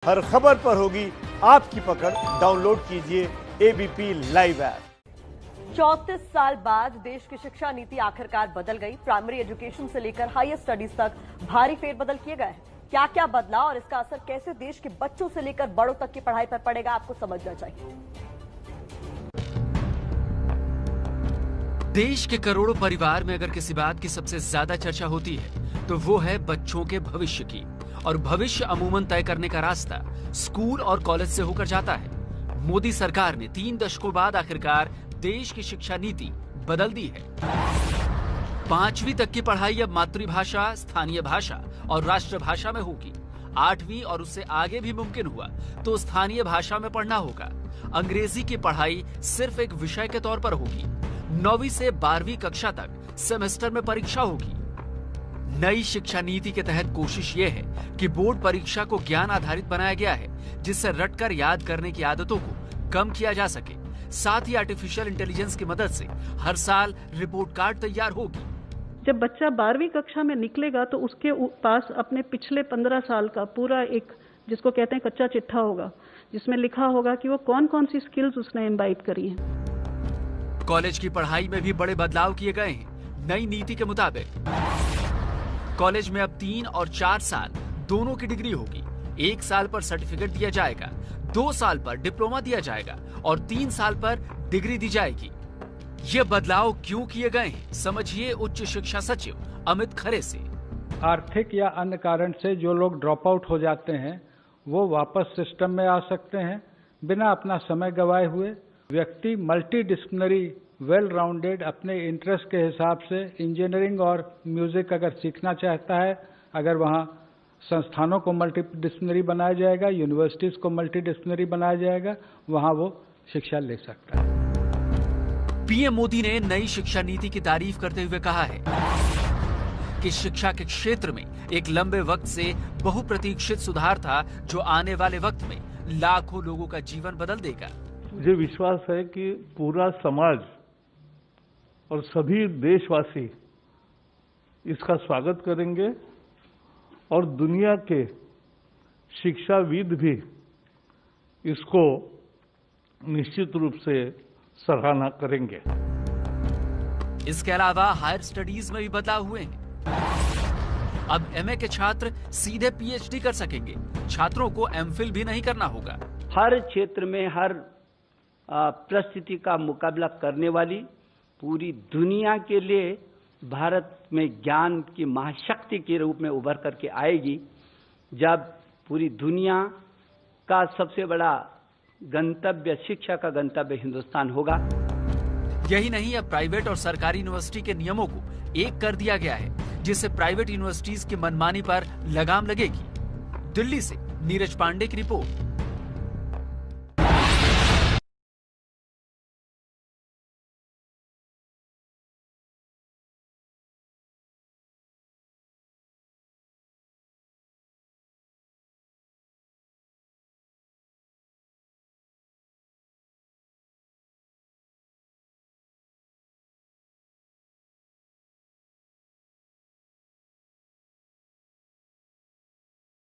हर खबर पर होगी आपकी पकड़। डाउनलोड कीजिए एबीपी लाइव ऐप। 34 साल बाद देश की शिक्षा नीति आखिरकार बदल गई। प्राइमरी एजुकेशन से लेकर हायर स्टडीज तक भारी फेरबदल किए गए हैं। क्या क्या बदला और इसका असर कैसे देश के बच्चों से लेकर बड़ों तक की पढ़ाई पर पड़ेगा, आपको समझना चाहिए। देश के करोड़ों परिवार में अगर किसी बात की सबसे ज्यादा चर्चा होती है तो वो है बच्चों के भविष्य की। और भविष्य अमूमन तय करने का रास्ता स्कूल और कॉलेज से होकर जाता है। मोदी सरकार ने 3 दशकों बाद आखिरकार देश की शिक्षा नीति बदल दी है। 5वीं तक की पढ़ाई अब मातृभाषा, स्थानीय भाषा और राष्ट्रभाषा में होगी। 8वीं और उससे आगे भी मुमकिन हुआ तो स्थानीय भाषा में पढ़ना होगा। अंग्रेजी की पढ़ाई सिर्फ एक विषय के तौर पर होगी। 9वीं से 12वीं कक्षा तक सेमेस्टर में परीक्षा होगी। नई शिक्षा नीति के तहत कोशिश ये है कि बोर्ड परीक्षा को ज्ञान आधारित बनाया गया है, जिससे रटकर याद करने की आदतों को कम किया जा सके। साथ ही आर्टिफिशियल इंटेलिजेंस की मदद से हर साल रिपोर्ट कार्ड तैयार होगी। जब बच्चा 12वीं कक्षा में निकलेगा तो उसके पास अपने पिछले 15 साल का पूरा एक, जिसको कहते हैं कच्चा चिट्ठा होगा, जिसमें लिखा होगा कि वो कौन कौन सी स्किल्स उसने इम्बाइब करी हैं। कॉलेज की पढ़ाई में भी बड़े बदलाव किए गए हैं। नई नीति के मुताबिक कॉलेज में अब 3 और 4 साल दोनों की डिग्री होगी। 1 साल पर सर्टिफिकेट दिया जाएगा, 2 साल पर डिप्लोमा दिया जाएगा और 3 साल पर डिग्री दी जाएगी। ये बदलाव क्यों किए गए हैं, समझिए उच्च शिक्षा सचिव अमित खरे से। आर्थिक या अन्य कारण से जो लोग ड्रॉप आउट हो जाते हैं वो वापस सिस्टम में आ सकते हैं बिना अपना समय गंवाए हुए। व्यक्ति मल्टी डिसिप्लिनरी वेल राउंडेड अपने इंटरेस्ट के हिसाब से इंजीनियरिंग और म्यूजिक अगर सीखना चाहता है, अगर वहाँ संस्थानों को मल्टी डिसिप्लिनरी बनाया जाएगा, यूनिवर्सिटीज को मल्टी डिसिप्लिनरी बनाया जाएगा, वहाँ वो शिक्षा ले सकता है। पीएम मोदी ने नई शिक्षा नीति की तारीफ करते हुए कहा है कि शिक्षा के क्षेत्र में एक लंबे वक्त से बहुप्रतीक्षित सुधार था, जो आने वाले वक्त में लाखों लोगों का जीवन बदल देगा। मुझे विश्वास है कि पूरा समाज और सभी देशवासी इसका स्वागत करेंगे और दुनिया के शिक्षाविद भी इसको निश्चित रूप से सराहना करेंगे। इसके अलावा हायर स्टडीज में भी बदलाव हुए हैं। अब एमए के छात्र सीधे पीएचडी कर सकेंगे। छात्रों को एमफिल भी नहीं करना होगा। हर क्षेत्र में हर परिस्थिति का मुकाबला करने वाली पूरी दुनिया के लिए भारत में ज्ञान की महाशक्ति के रूप में उभर करके आएगी, जब पूरी दुनिया का सबसे बड़ा गंतव्य, शिक्षा का गंतव्य हिंदुस्तान होगा। यही नहीं, अब प्राइवेट और सरकारी यूनिवर्सिटी के नियमों को एक कर दिया गया है, जिससे प्राइवेट यूनिवर्सिटीज की मनमानी पर लगाम लगेगी। दिल्ली से नीरज पांडे की रिपोर्ट।